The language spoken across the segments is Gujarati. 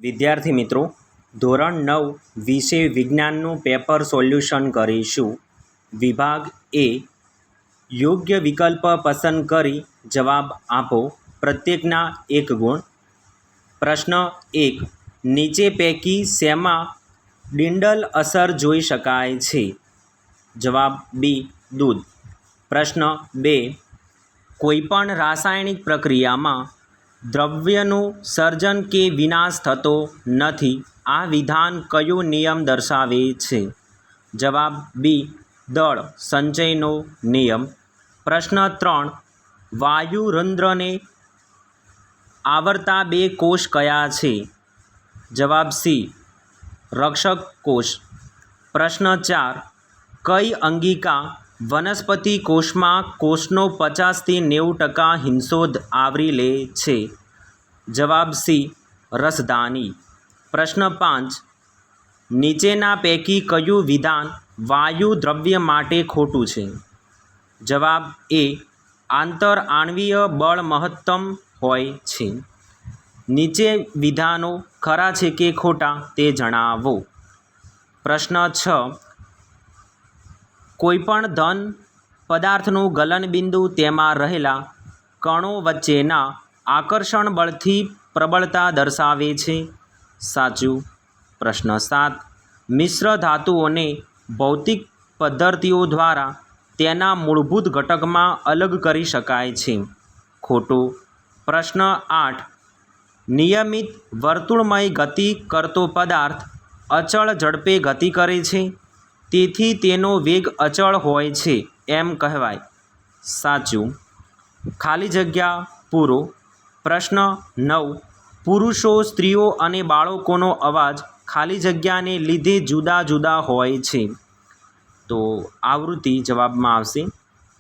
વિદ્યાર્થી મિત્રો, ધોરણ 9 વિષય વિજ્ઞાનનું પેપર સોલ્યુશન કરીશું. વિભાગ એ. યોગ્ય વિકલ્પ પસંદ કરી જવાબ આપો. પ્રત્યેકના 1 ગુણ. પ્રશ્ન 1. નીચે પૈકી શેમાં ડિંડલ અસર જોઈ શકાય છે? જવાબ બી. દૂધ. પ્રશ્ન 2. કોઈપણ રાસાયણિક પ્રક્રિયામાં દ્રવ્યનું સર્જન કે વિનાશ થતો નથી. આ વિધાન કયો નિયમ દર્શાવે છે? જવાબ બી. દળ સંચયનો નિયમ. પ્રશ્ન 3. વાયુરંધ્રને આવરતા 2 કોષ કયા છે? જવાબ સી. રક્ષક કોષ. પ્રશ્ન 4. કઈ અંગિકા વનસ્પતિ કોષમાં કોષનો 50 થી 90% હિસ્સો આવરી લે છે? જવાબ સી. રસધાની. પ્રશ્ન 5. નીચેના પૈકી કયું વિધાન વાયુ દ્રવ્ય માટે ખોટું છે? જવાબ એ. આંતરઆણ્વીય બળ મહત્તમ હોય છે. નીચે વિધાનો ખરા છે કે ખોટા તે જણાવો. પ્રશ્ન 6. કોઈપણ ધન પદાર્થનું ગલનબિંદુ તેમાં રહેલા કણો વચ્ચેના આકર્ષણ બળથી પ્રબળતા દર્શાવે છે. સાચું. પ્રશ્ન 7. મિશ્ર ધાતુઓને ભૌતિક પદ્ધતિઓ દ્વારા તેના મૂળભૂત ઘટકમાં અલગ કરી શકાય છે. ખોટું. પ્રશ્ન 8. નિયમિત વર્તુળમય ગતિ કરતો પદાર્થ અચળ ઝડપે ગતિ કરે છે, તેથી તેનો વેગ અચળ હોય છે એમ કહેવાય. સાચું. ખાલી જગ્યા પૂરો. પ્રશ્ન 9. પુરુષો, સ્ત્રીઓ અને બાળકોનો અવાજ ખાલી જગ્યાને લીધે જુદા જુદા હોય છે. તો આવૃત્તિ જવાબમાં આવશે.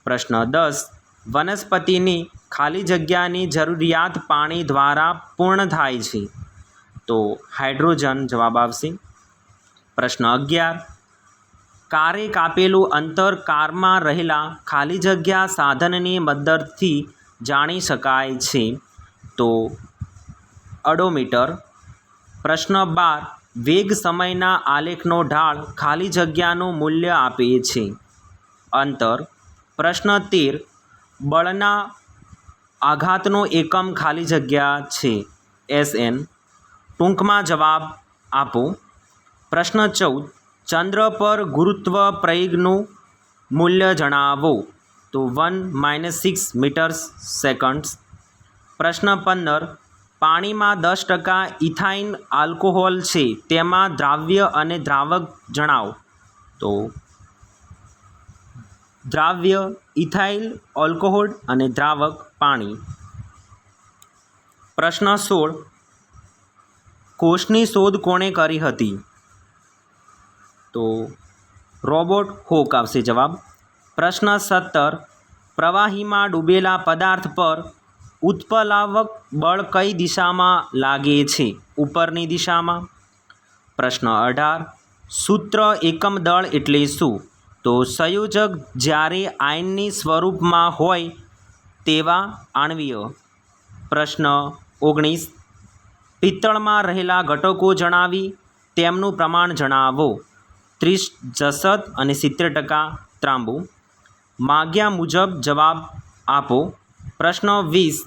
પ્રશ્ન 10. વનસ્પતિની ખાલી જગ્યાની જરૂરિયાત પાણી દ્વારા પૂર્ણ થાય છે. તો હાઇડ્રોજન જવાબ આવશે. પ્રશ્ન 11. કારે કાપેલું અંતર કારમાં રહેલા ખાલી જગ્યા સાધનની મદદથી જાણી શકાય છે. તો ઓડોમીટર. પ્રશ્ન 12. વેગ સમયના આલેખનો ઢાળ ખાલી જગ્યાનું મૂલ્ય આપે છે. અંતર. પ્રશ્ન 13. બળના આઘાતનો એકમ ખાલી જગ્યા છે. SN. ટૂંકમાં જવાબ આપો. પ્રશ્ન 14. ચંદ્ર પર ગુરુત્વ પ્રયોગનું મૂલ્ય જણાવો. તો 1 - 6 મીટર્સ સેકન્ડ્સ. પ્રશ્ન 15. પાણીમાં 10% ઇથાઇલ આલ્કોહોલ છે, તેમાં દ્રાવ્ય અને દ્રાવક જણાવો. તો દ્રાવ્ય ઇથાઇલ આલ્કોહોલ અને દ્રાવક પાણી. પ્રશ્ન 16. કોષની શોધ કોણે કરી હતી? તો રોબર્ટ હોક આવશે જવાબ. પ્રશ્ન 17. પ્રવાહીમાં ડૂબેલા પદાર્થ પર ઉત્પ્લાવક બળ કઈ દિશામાં લાગે છે? ઉપરની દિશામાં. પ્રશ્ન 18. સૂત્ર એકમ દળ એટલે શું? તો સંયોજક જ્યારે આયનની સ્વરૂપમાં હોય તેવા આણ્વીય. પ્રશ્ન 19. પિત્તળમાં રહેલા ઘટકો જણાવી તેમનું પ્રમાણ જણાવો. 30 જસત અને 70% ત્રાંબુ. માગ્યા મુજબ જવાબ આપો. પ્રશ્ન 20.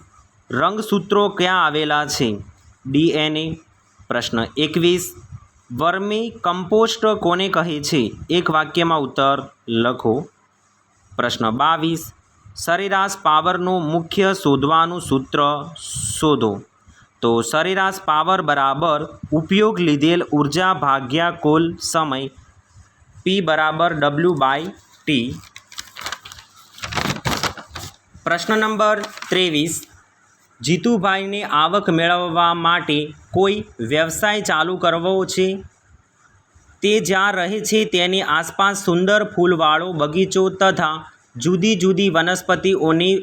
રંગસૂત્રો ક્યાં આવેલા છે? DNA. પ્રશ્ન 21. વર્મી કમ્પોસ્ટ કોને કહે છે? એક વાક્યમાં ઉત્તર લખો. પ્રશ્ન 22. સરેરાશ પાવરનું મુખ્ય શોધવાનું સૂત્ર શોધો. તો સરેરાશ પાવર બરાબર ઉપયોગ લીધેલ ઉર્જા ભાગ્યા કુલ સમય. P બરાબર W/T. પ્રશ્ન નંબર 23. જીતુભાઈને આવક મેળવવા માટે કોઈ વ્યવસાય ચાલુ કરવો છે. તે જ્યાં રહે છે તેની આસપાસ સુંદર ફૂલવાળો બગીચો તથા જુદી જુદી વનસ્પતિઓની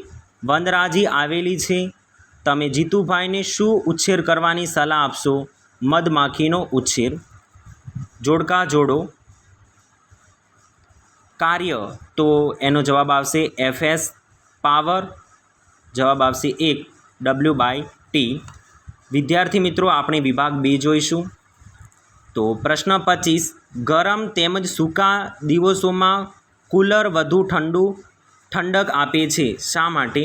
વનરાજી આવેલી છે. તમે જીતુભાઈને શું ઉછેર કરવાની સલાહ આપશો? મધમાખીનો ઉછેર. જોડકા જોડો. કાર્ય. તો એનો જવાબ આવશે FS. પાવર જવાબ આવશે 1 W/T. વિદ્યાર્થી મિત્રો આપણે વિભાગ 2 જોઈશું. તો પ્રશ્ન 25, ગરમ તેમજ સૂકા દિવસોમાં કુલર વધુ ઠંડક આપે છે, શા માટે?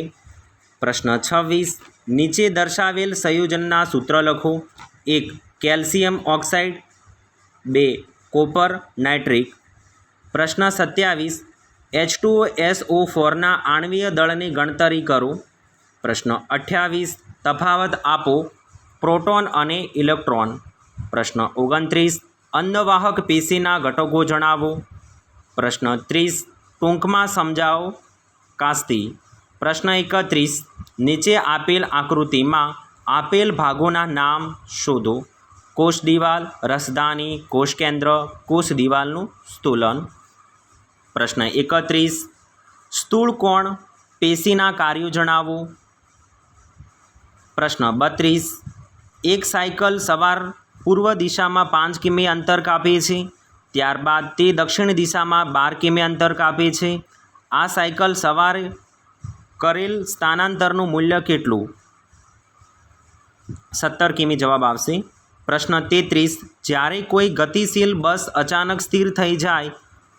પ્રશ્ન 26, નીચે દર્શાવેલ સંયોજનના સૂત્ર લખો. 1. Calcium oxide. 2. Copper nitrate. પ્રશ્ન 27, H2SO4ના આણ્વીય દળની ગણતરી કરો. પ્રશ્ન 28, તફાવત આપો પ્રોટોન અને ઇલેક્ટ્રોન. પ્રશ્ન 29, અન્નવાહક પેશીના ઘટકો જણાવો. પ્રશ્ન 30, ટૂંકમાં સમજાવો કાસ્તી. પ્રશ્ન 31, નીચે આપેલ આકૃતિમાં આપેલ ભાગોના નામ શોધો. કોષ દિવાલ, રસધાની, કોષ કેન્દ્ર, કોષ દિવાલનું સ્થૂલન. પ્રશ્ન 31, સ્થૂળ કોણ પેશીના કાર્યો જણાવો. પ્રશ્ન 32, એક સાયકલ સવાર પૂર્વ દિશામાં 5 કિમી અંતર કાપે છે, ત્યારબાદ તે દક્ષિણ દિશામાં 12 કિમી અંતર કાપે છે. આ સાયકલ સવારે કરેલ સ્થાનાંતરનું મૂલ્ય કેટલું? 17 કિમી જવાબ આવશે. પ્રશ્ન 33, જ્યારે કોઈ ગતિશીલ બસ અચાનક સ્થિર થઈ જાય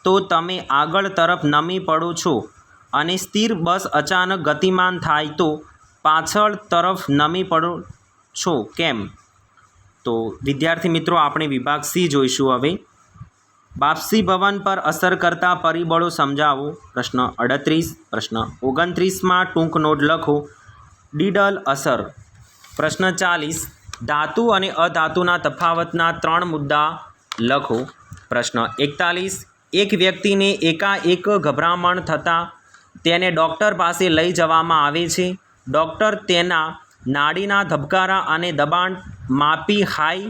તો તમે આગળ તરફ નમી પડો છો અને સ્થિર બસ અચાનક ગતિમાન થાય તો પાછળ તરફ નમી પડો છો, કેમ? તો વિદ્યાર્થી મિત્રો આપણે વિભાગ સી જોઈશું હવે. બાષ્પીભવન પર અસર કરતા પરિબળો સમજાવો. પ્રશ્ન 38, પ્રશ્ન 29માં ટૂંક નોટ લખો. ડીડલ અસર. પ્રશ્ન 40, ધાતુ અને અધાતુના તફાવતના 3 મુદ્દા લખો. પ્રશ્ન 41, એક વ્યક્તિને એકાએક ગભરામણ થતાં તેને ડૉક્ટર પાસે લઈ જવામાં આવે છે. ડૉક્ટર તેના નાડીના ધબકારા અને દબાણ માપી હાઈ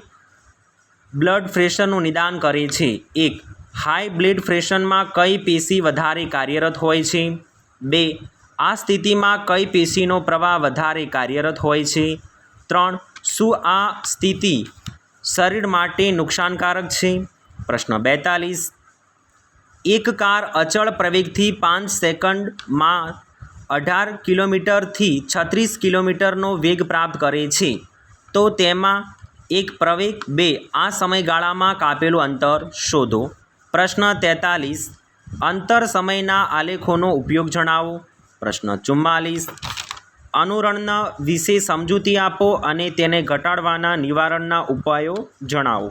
બ્લડ પ્રેશરનું નિદાન કરે છે. 1. હાઈ બ્લડ પ્રેશરમાં કઈ પેશી વધારે કાર્યરત હોય છે? 2. આ સ્થિતિમાં કઈ પેશીનો પ્રવાહ વધારે કાર્યરત હોય છે? 3. શું આ સ્થિતિ શરીર માટે નુકસાનકારક છે? પ્રશ્ન 42, એક કાર અચળ પ્રવેગથી 5 સેકન્ડમાં 18 કિલોમીટરથી 36 કિલોમીટરનો વેગ પ્રાપ્ત કરે છે, તો તેમાં એક પ્રવેગ 2 આ સમયગાળામાં કાપેલું અંતર શોધો. પ્રશ્ન 43, અંતર સમયના આલેખોનો ઉપયોગ જણાવો. પ્રશ્ન 44, અનુરણ વિશે સમજૂતી આપો અને તેને ઘટાડવાના નિવારણના ઉપાયો જણાવો.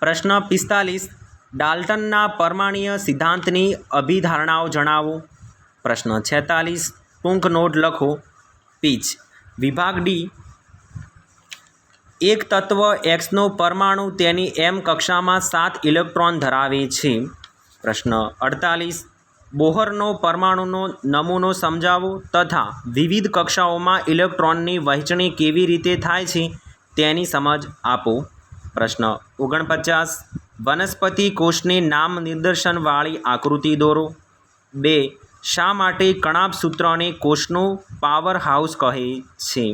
પ્રશ્ન 45, ડાલ્ટનના પરમાણ્વીય સિદ્ધાંતની અભિધારણાઓ જણાવો. પ્રશ્ન 46, ટૂંક નોટ લખો. પીચ. વિભાગ ડી, એક તત્વ એક્સનો પરમાણુ તેની એમ કક્ષામાં 7 ઇલેક્ટ્રોન ધરાવે છે. પ્રશ્ન 48, બોહરનો પરમાણુનો નમૂનો સમજાવો તથા વિવિધ કક્ષાઓમાં ઇલેક્ટ્રોનની વહેંચણી કેવી રીતે થાય છે તેની સમજ આપો. પ્રશ્ન 49, વનસ્પતિ કોષની નામ નિદર્શનવાળી આકૃતિ દોરો. 2. શા માટે કણાભ સૂત્રને કોષનું પાવર હાઉસ કહે છે?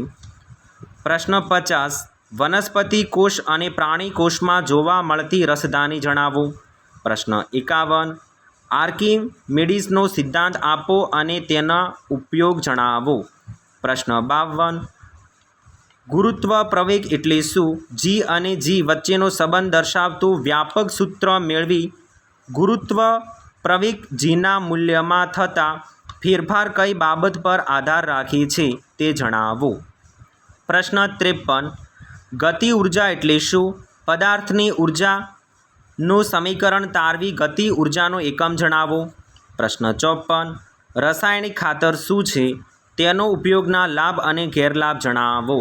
પ્રશ્ન 50, વનસ્પતિ કોષ અને પ્રાણી કોષમાં જોવા મળતી રસધાની જણાવો. પ્રશ્ન 51, આર્કિમિડીઝનો સિદ્ધાંત આપો અને તેના ઉપયોગ જણાવો. પ્રશ્ન 52, ગુરુત્વ પ્રવેગ એટલે શું? જી અને જી વચ્ચેનો સંબંધ દર્શાવતું વ્યાપક સૂત્ર મેળવી ગુરુત્વ પ્રવેગ જીના મૂલ્યમાં થતા ફેરફાર કઈ બાબત પર આધાર રાખે છે તે જણાવો. પ્રશ્ન 53, ગતિ ઉર્જા એટલે શું? પદાર્થની ઉર્જાનું સમીકરણ તારવી ગતિ ઉર્જાનો એકમ જણાવો. પ્રશ્ન 54, રાસાયણિક ખાતર શું છે? તેનો ઉપયોગના લાભ અને ગેરલાભ જણાવો.